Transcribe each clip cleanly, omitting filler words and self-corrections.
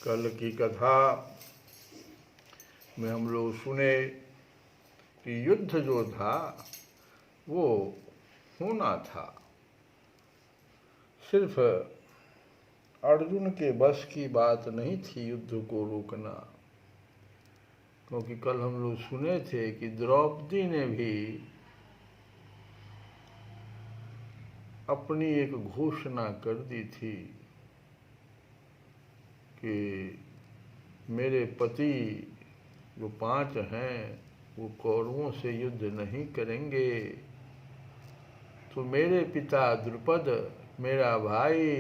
कल की कथा में हम लोग सुने कि युद्ध जो था वो होना था, सिर्फ अर्जुन के बस की बात नहीं थी युद्ध को रोकना। क्योंकि कल हम लोग सुने थे कि द्रौपदी ने भी अपनी एक घोषणा कर दी थी कि मेरे पति जो 5 हैं वो कौरवों से युद्ध नहीं करेंगे, तो मेरे पिता द्रुपद, मेरा भाई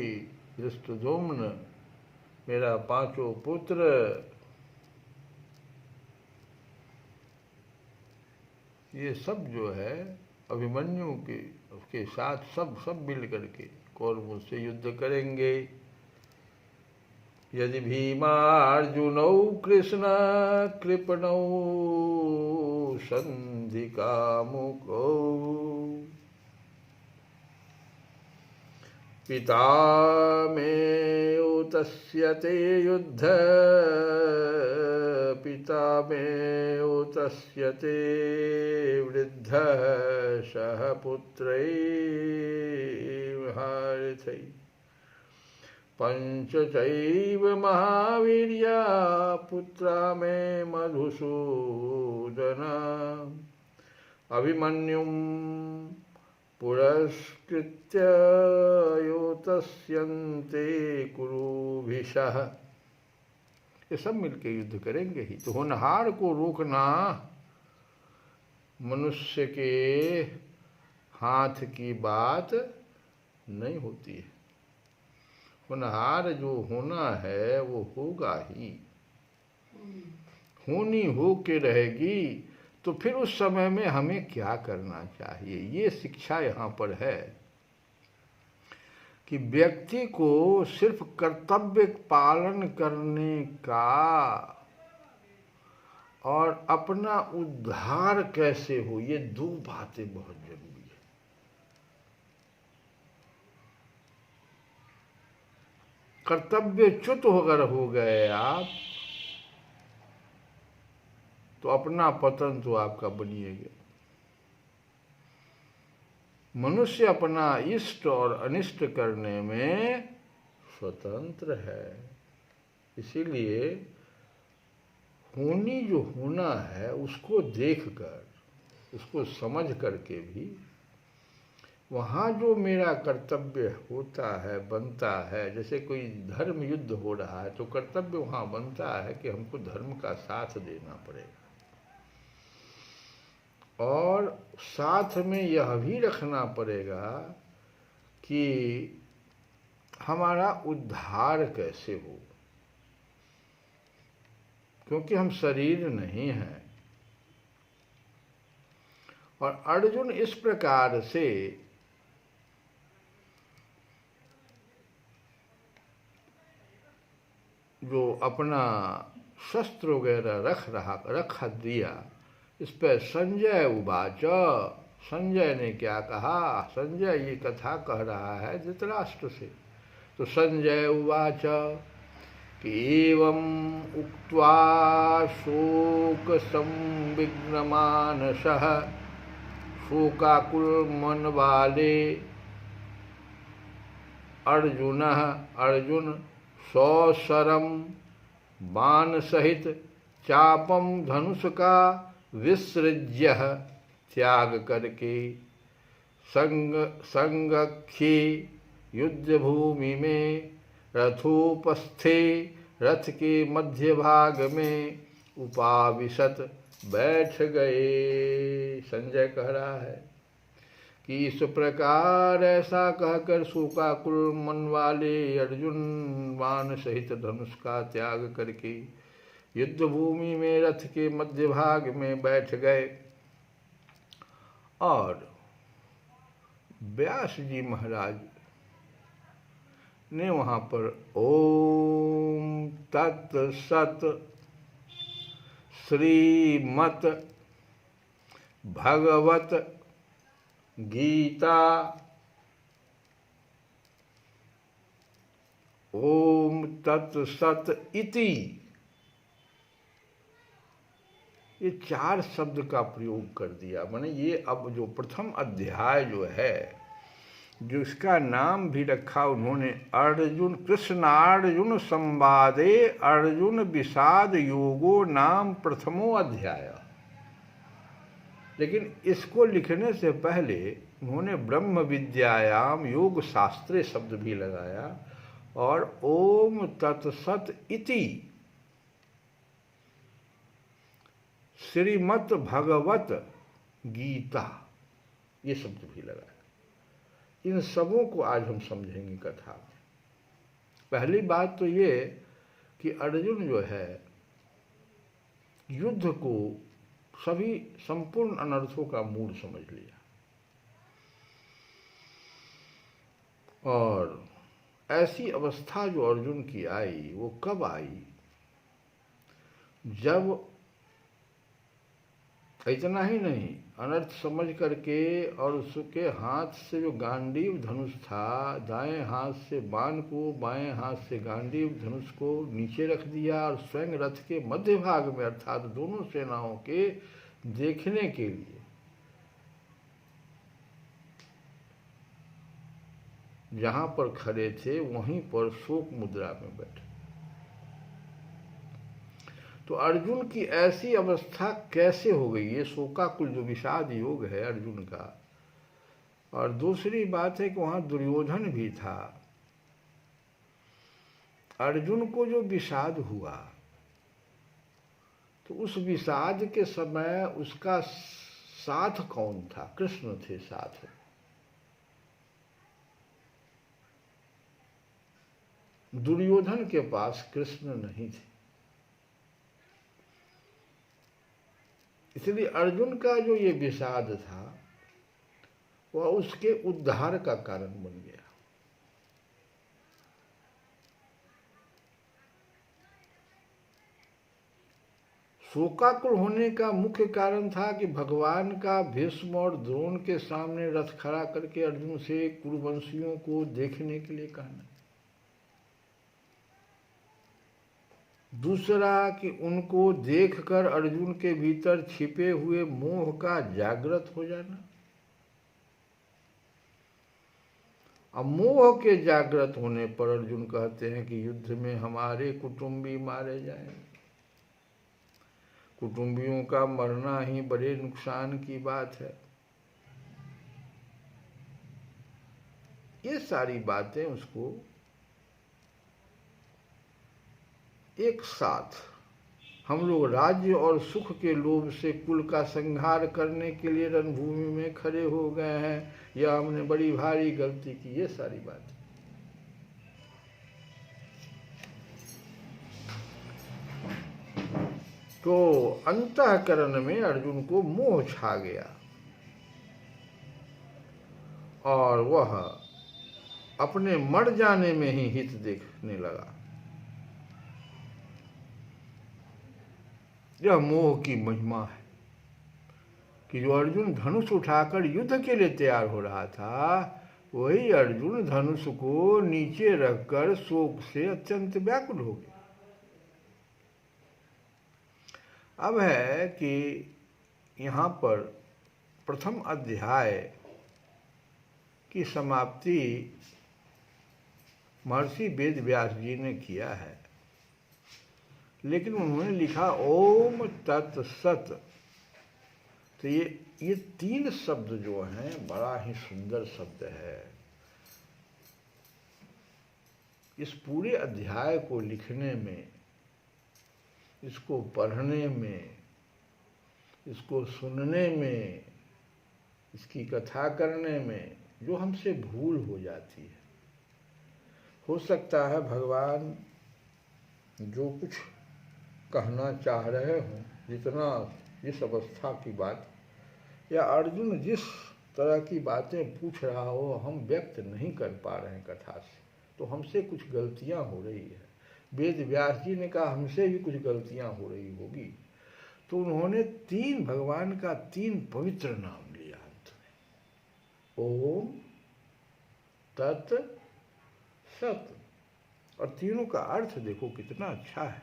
धृष्टद्युम्न, मेरा 5 पुत्र, ये सब जो है अभिमन्यु के साथ सब मिल करके कौरवों से युद्ध करेंगे। यदि भीमार्जुनौ कृष्ण कृपणौ संधि कामुकौ पिता मे उतस्यते युद्ध पिता मे उतस्यते वृद्ध सह पुत्रै महारथै पंच चैव महावीर्या पुत्रा मे मधुसूदन अभिमन्युं पुरस्कृत्य योतस्यन्ते कुरुभिषः। ये सब मिलके युद्ध करेंगे ही। तो होनहार को रोकना मनुष्य के हाथ की बात नहीं होती है। होनहार जो होना है वो होगा ही, होनी हो के रहेगी। तो फिर उस समय में हमें क्या करना चाहिए, ये शिक्षा यहाँ पर है कि व्यक्ति को सिर्फ कर्तव्य पालन करने का और अपना उद्धार कैसे हो, ये 2 बातें बहुत जरूरी है। कर्तव्यच्युत अगर हो गए आप तो अपना पतन तो आपका बनिएगा। मनुष्य अपना इष्ट और अनिष्ट करने में स्वतंत्र है। इसीलिए होनी जो होना है उसको देखकर, उसको समझ करके भी वहाँ जो मेरा कर्तव्य होता है, बनता है, जैसे कोई धर्म युद्ध हो रहा है तो कर्तव्य वहाँ बनता है कि हमको धर्म का साथ देना पड़ेगा और साथ में यह भी रखना पड़ेगा कि हमारा उद्धार कैसे हो, क्योंकि हम शरीर नहीं हैं। और अर्जुन इस प्रकार से जो अपना शस्त्र वगैरह रख दिया, इस पर संजय उवाच, संजय ने क्या कहा? संजय ये कथा कह रहा है धृतराष्ट्र से। तो संजय उवाच कि एवं उक्त्वा शोक संविघ्नमानसः शोकाकुल मन वाले अर्जुन सौशरम बाण सहित चापम धनुष का विसृज्य त्याग करके संगख्ये युद्ध भूमि में रथोपस्थे रथ के मध्य भाग में उपाविशत बैठ गए। संजय कह रहा है कि इस प्रकार ऐसा कहकर शोकाकुल मन वाले अर्जुन बाण सहित धनुष का त्याग करके युद्ध भूमि में रथ के मध्य भाग में बैठ गए। और व्यास जी महाराज ने वहाँ पर ओम तत्सत श्रीमत भगवत गीता ओम तत्सत इति, ये 4 शब्द का प्रयोग कर दिया। माने ये अब जो प्रथम अध्याय जो है, जो इसका नाम भी रखा उन्होंने अर्जुन कृष्णार्जुन संवादे अर्जुन विषाद योगो नाम प्रथमो अध्याय। लेकिन इसको लिखने से पहले उन्होंने ब्रह्म विद्यायाम योग शास्त्रे शब्द भी लगाया और ओम तत्सत इति श्रीमद् भगवत गीता ये शब्द भी लगाया। इन सबों को आज हम समझेंगे कथा में। पहली बात तो ये कि अर्जुन जो है युद्ध को सभी संपूर्ण अनर्थों का मूल समझ लिया और ऐसी अवस्था जो अर्जुन की आई वो कब आई? जब इतना ही नहीं, अनर्थ समझ करके और उसके हाथ से जो गांडीव धनुष था, दाएं हाथ से बाण को, बाएं हाथ से गांडीव धनुष को नीचे रख दिया और स्वयं रथ के मध्य भाग में अर्थात दोनों सेनाओं के देखने के लिए जहां पर खड़े थे वहीं पर शोक मुद्रा में बैठे। तो अर्जुन की ऐसी अवस्था कैसे हो गई? ये शोकाकुल जो विषाद योग है अर्जुन का। और दूसरी बात है कि वहां दुर्योधन भी था। अर्जुन को जो विषाद हुआ तो उस विषाद के समय उसका साथ कौन था? कृष्ण थे साथ। दुर्योधन के पास कृष्ण नहीं थे, इसलिए अर्जुन का जो ये विषाद था वह उसके उद्धार का कारण बन गया। शोकाकुल होने का मुख्य कारण था कि भगवान का भीष्म और द्रोण के सामने रथ खड़ा करके अर्जुन से कुरुवंशियों को देखने के लिए कहना। दूसरा कि उनको देखकर अर्जुन के भीतर छिपे हुए मोह का जागृत हो जाना। अब मोह के जागृत होने पर अर्जुन कहते हैं कि युद्ध में हमारे कुटुंबी मारे जाएं। कुटुंबियों का मरना ही बड़े नुकसान की बात है। ये सारी बातें उसको एक साथ, हम लोग राज्य और सुख के लोभ से कुल का संहार करने के लिए रणभूमि में खड़े हो गए हैं, या हमने बड़ी भारी गलती की, ये सारी बात। तो अंतःकरण में अर्जुन को मोह छा गया और वह अपने मर जाने में ही हित देखने लगा। यह मोह की महिमा है कि जो अर्जुन धनुष उठाकर युद्ध के लिए तैयार हो रहा था, वही अर्जुन धनुष को नीचे रखकर शोक से अत्यंत व्याकुल हो गया। अब है कि यहाँ पर प्रथम अध्याय की समाप्ति महर्षि वेद व्यास जी ने किया है, लेकिन उन्होंने लिखा ओम तत्सत। तो ये तीन शब्द जो हैं बड़ा ही सुंदर शब्द है। इस पूरे अध्याय को लिखने में, इसको पढ़ने में, इसको सुनने में, इसकी कथा करने में जो हमसे भूल हो जाती है, हो सकता है भगवान जो कुछ कहना चाह रहे हों, जितना जिस अवस्था की बात, या अर्जुन जिस तरह की बातें पूछ रहा हो, हम व्यक्त नहीं कर पा रहे हैं कथा से, तो हमसे कुछ गलतियां हो रही है। वेद व्यास जी ने कहा हमसे भी कुछ गलतियां हो रही होगी, तो उन्होंने तीन भगवान का तीन पवित्र नाम लिया अंत में, ओम तत् सत। और तीनों का अर्थ देखो कितना अच्छा है।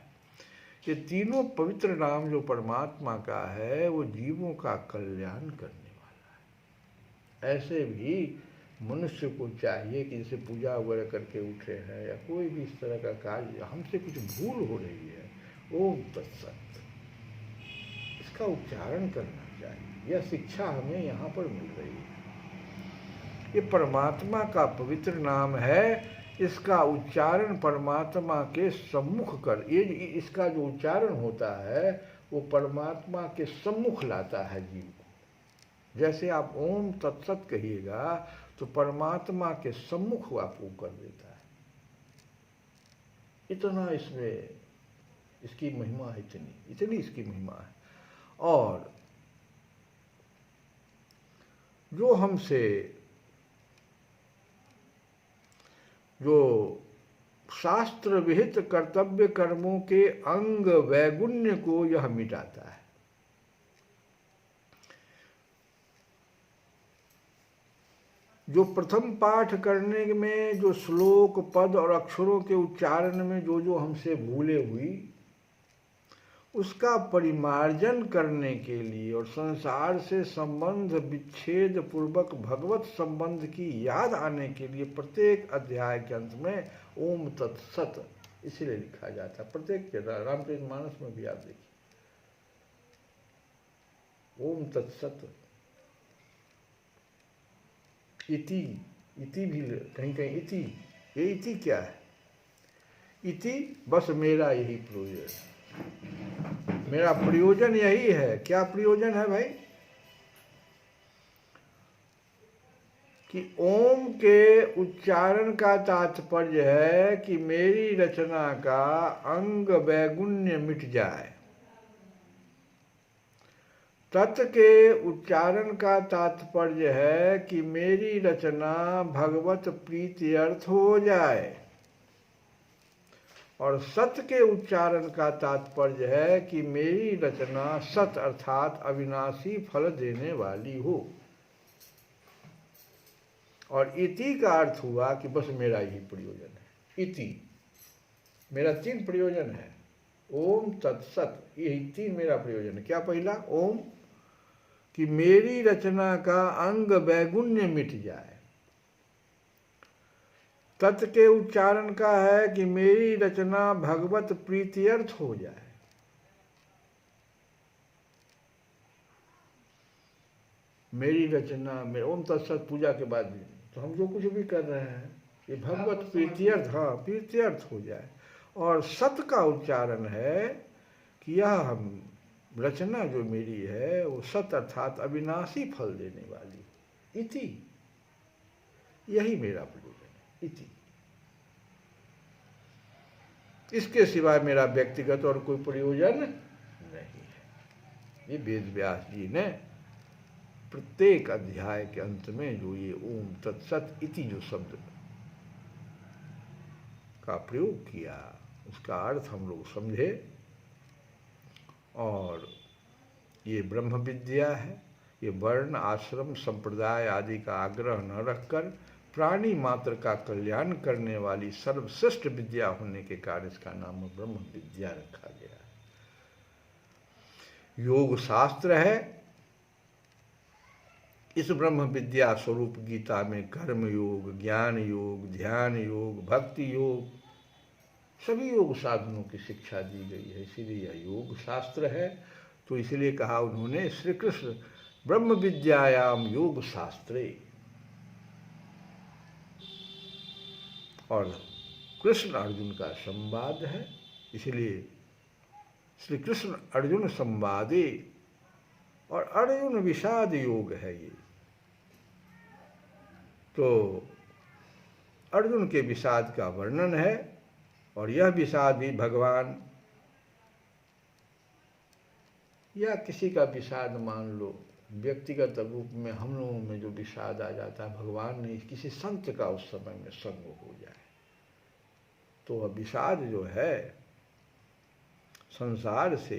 ये तीनों पवित्र नाम जो परमात्मा का है, वो जीवों का कल्याण करने वाला है। ऐसे भी मनुष्य को चाहिए कि जैसे पूजा वगैरह करके उठे हैं या कोई भी इस तरह का कार्य, हमसे कुछ भूल हो रही है, ओम तत्सत, इसका उच्चारण करना चाहिए। यह शिक्षा हमें यहाँ पर मिल रही है। ये परमात्मा का पवित्र नाम है, इसका उच्चारण परमात्मा के सम्मुख कर, ये इसका जो उच्चारण होता है वो परमात्मा के सम्मुख लाता है जीव को। जैसे आप ओम तत्सत कहिएगा तो परमात्मा के सम्मुख आपको कर देता है। इतना इसमें इसकी महिमा है, इतनी इसकी महिमा है। और जो हमसे जो शास्त्र विहित कर्तव्य कर्मों के अंग वैगुण्य को यह मिटाता है। जो प्रथम पाठ करने में जो श्लोक पद और अक्षरों के उच्चारण में जो जो हमसे भूले हुई, उसका परिमार्जन करने के लिए और संसार से संबंध विच्छेद पूर्वक भगवत संबंध की याद आने के लिए प्रत्येक अध्याय के अंत में ओम तत्सत इसलिए लिखा जाता है। प्रत्येक रामचरितमानस में भी आप देखिए ओम तत्सत। इति, इति भी कहीं कहीं इति, ये इति क्या है? इति बस मेरा यही प्रयोजन, मेरा प्रयोजन यही है। क्या प्रयोजन है भाई? कि ओम के उच्चारण का तात्पर्य है कि मेरी रचना का अंग वैगुण्य मिट जाए। तत् के उच्चारण का तात्पर्य है कि मेरी रचना भगवत प्रीति अर्थ हो जाए। और सत के उच्चारण का तात्पर्य है कि मेरी रचना सत अर्थात अविनाशी फल देने वाली हो। और इति का अर्थ हुआ कि बस मेरा यही प्रयोजन है। इति मेरा तीन प्रयोजन है, ओम तत्सत, यही तीन मेरा प्रयोजन है। क्या पहला? ओम, कि मेरी रचना का अंग वैगुण्य मिट जाए। तत् के उच्चारण का है कि मेरी रचना भगवत प्रीत्यर्थ हो जाए। मेरी रचना में ओम तत्सत पूजा के बाद भी तो हम जो कुछ भी कर रहे हैं ये भगवत प्रीत्यर्थ, हाँ प्रीत्यर्थ हो जाए। और सत का उच्चारण है कि यह हम रचना जो मेरी है वो सत अर्थात अविनाशी फल देने वाली इति, यही मेरा प्रयोजन है इति। इसके सिवाय मेरा व्यक्तिगत और कोई प्रयोजन नहीं है। ये वेद व्यास जी ने प्रत्येक अध्याय के अंत में जो ये ओम तत्सत इति जो शब्द का प्रयोग किया उसका अर्थ हम लोग समझे। और ये ब्रह्म विद्या है, ये वर्ण आश्रम संप्रदाय आदि का आग्रह न रखकर प्राणी मात्र का कल्याण करने वाली सर्वश्रेष्ठ विद्या होने के कारण इसका नाम ब्रह्म विद्या रखा गया। योग शास्त्र है। इस ब्रह्म विद्या स्वरूप गीता में कर्म योग, ज्ञान योग, ध्यान योग, भक्ति योग, सभी योग साधनों की शिक्षा दी गई है, इसीलिए यह योग शास्त्र है। तो इसलिए कहा उन्होंने श्री कृष्ण ब्रह्म विद्यायाम योग शास्त्रे। और कृष्ण अर्जुन का संवाद है, इसलिए श्री कृष्ण अर्जुन संवादे, और अर्जुन विषाद योग है ये। तो अर्जुन के विषाद का वर्णन है, और यह विषाद भी भगवान या किसी का विषाद मान लो, व्यक्तिगत रूप में हम लोगों में जो विषाद आ जाता है, भगवान ने किसी संत का उस समय में संग हो जाए तो वह विषाद जो है संसार से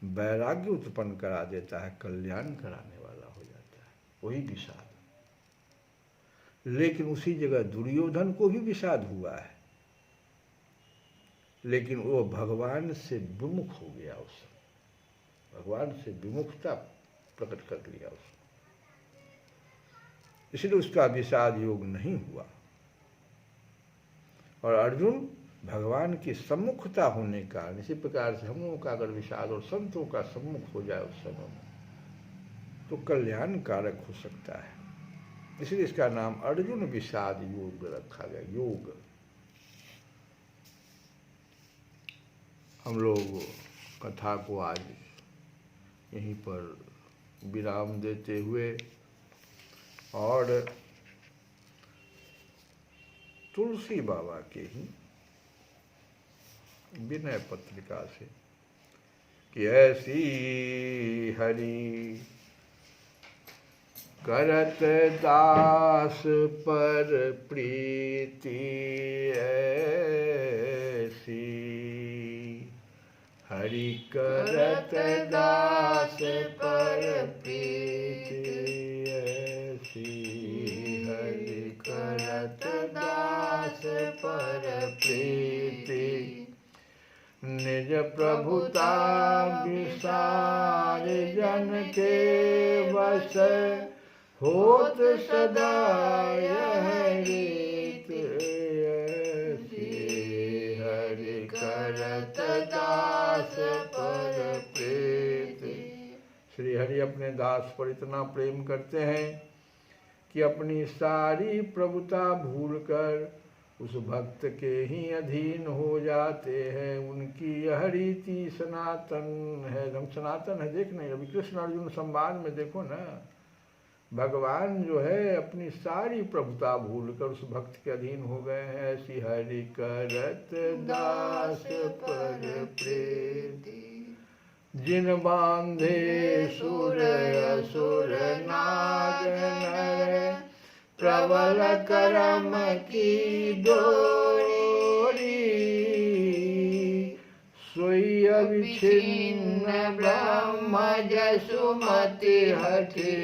वैराग्य उत्पन्न करा देता है, कल्याण कराने वाला हो जाता है, वही विषाद। लेकिन उसी जगह दुर्योधन को भी विषाद हुआ है, लेकिन वो भगवान से विमुख हो गया, उस भगवान से विमुखता प्रकट कर लिया उसने, इसलिए उसका विषाद योग नहीं हुआ। और अर्जुन भगवान की सम्मुखता होने का, इसी प्रकार से हम लोगों का अगर विषाद और संतों का सम्मुख हो जाए उस समय में तो कल्याण कारक हो सकता है, इसलिए इसका नाम अर्जुन विषाद योग रखा गया। योग हम लोग कथा को आज यहीं पर विराम देते हुए और तुलसी बाबा के ही विनय पत्रिका से कि ऐसी हरि करत दास पर प्रीति, ऐसी हरि करत दास पर प्रीति, ऐसी हरि करत दास पर प्रीति, निज प्रभुता विसार जन के वश, होत सदा यह रीत, ऐसी हरि करत दास पर प्रीति। श्री हरि अपने दास पर इतना प्रेम करते हैं कि अपनी सारी प्रभुता भूलकर उस भक्त के ही अधीन हो जाते हैं। उनकी यह रीति सनातन है, हम सनातन है। देख नहीं, अभी कृष्ण अर्जुन संवाद में देखो ना, भगवान जो है अपनी सारी प्रभुता भूलकर उस भक्त के अधीन हो गए हैं। ऐसी हरि करत दास पर प्रीति, जिन बांधे सुर असुर नाग नर, प्रबल करम की डोरी, सोई अविच्छिन्न ब्रह्म जसुमति हठि,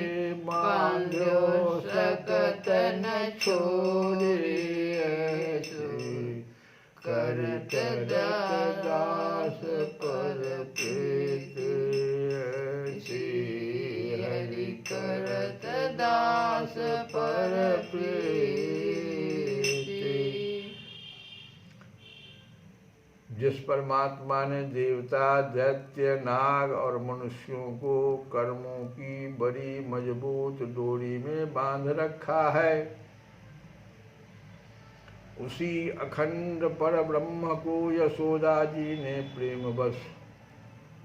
बांधो सकत न छोड़े, करत दास पर प्रीति, ऐसी हरि करत दास पर प्रीति। जिस परमात्मा ने देवता, दैत्य, नाग और मनुष्यों को कर्मों की बड़ी मजबूत डोरी में बांध रखा है, उसी अखंड पर ब्रह्म को यशोदा जी ने प्रेमवश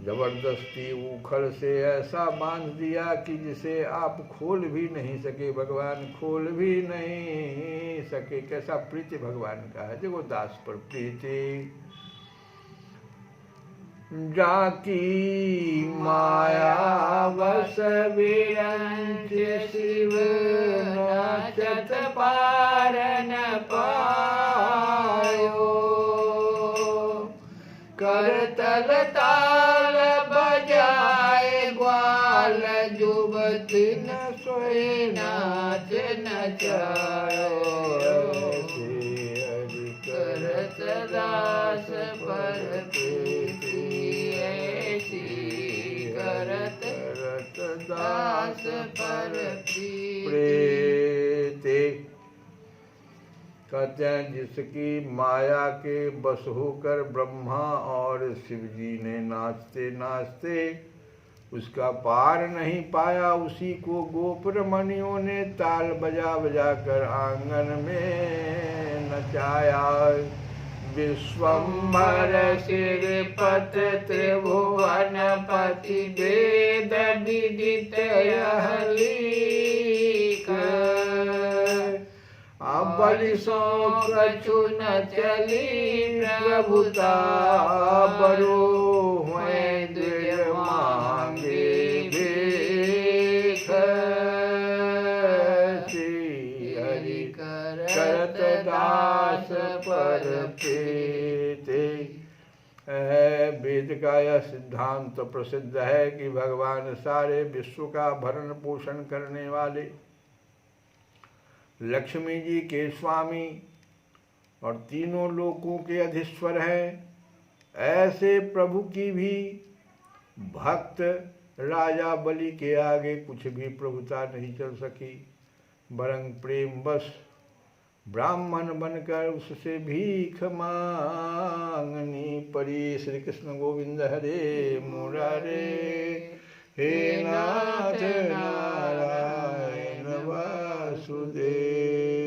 जबरदस्ती उखड़ से ऐसा बांध दिया कि जिसे आप खोल भी नहीं सके, भगवान खोल भी नहीं सके। कैसा प्रीति भगवान का है, देखो दास पर प्रीति। जाकी माया बस विरंच शिव नाचत पार न पायो, करतल ताल बजाए ग्वाल जुबती न सोए नाच नचायो, करत दास पर प्रीति ऐसी, करत दास पर प्रीति। कहते हैं जिसकी माया के बस होकर ब्रह्मा और शिव जी ने नाचते नाचते उसका पार नहीं पाया, उसी को गोपरमणियों ने ताल बजा बजा कर आंगन में नचाया। विश्वम्भर सिरपत त्रिभुवन पति वेद विदित यह लीक, बलि सो कछु न चली प्रभुता, बरो हुए द्विज मांगे भीख, श्री हरि करत दास पर प्रीति। वेद का यह सिद्धांत प्रसिद्ध है कि भगवान सारे विश्व का भरण पोषण करने वाले, लक्ष्मी जी के स्वामी और तीनों लोकों के अधीश्वर हैं। ऐसे प्रभु की भी भक्त राजा बलि के आगे कुछ भी प्रभुता नहीं चल सकी, वरं प्रेम बस ब्राह्मण बनकर उससे भीख मांगनी पड़ी। श्री कृष्ण गोविंद हरे मुरारे, हे नाथ नारायण वासुदेव।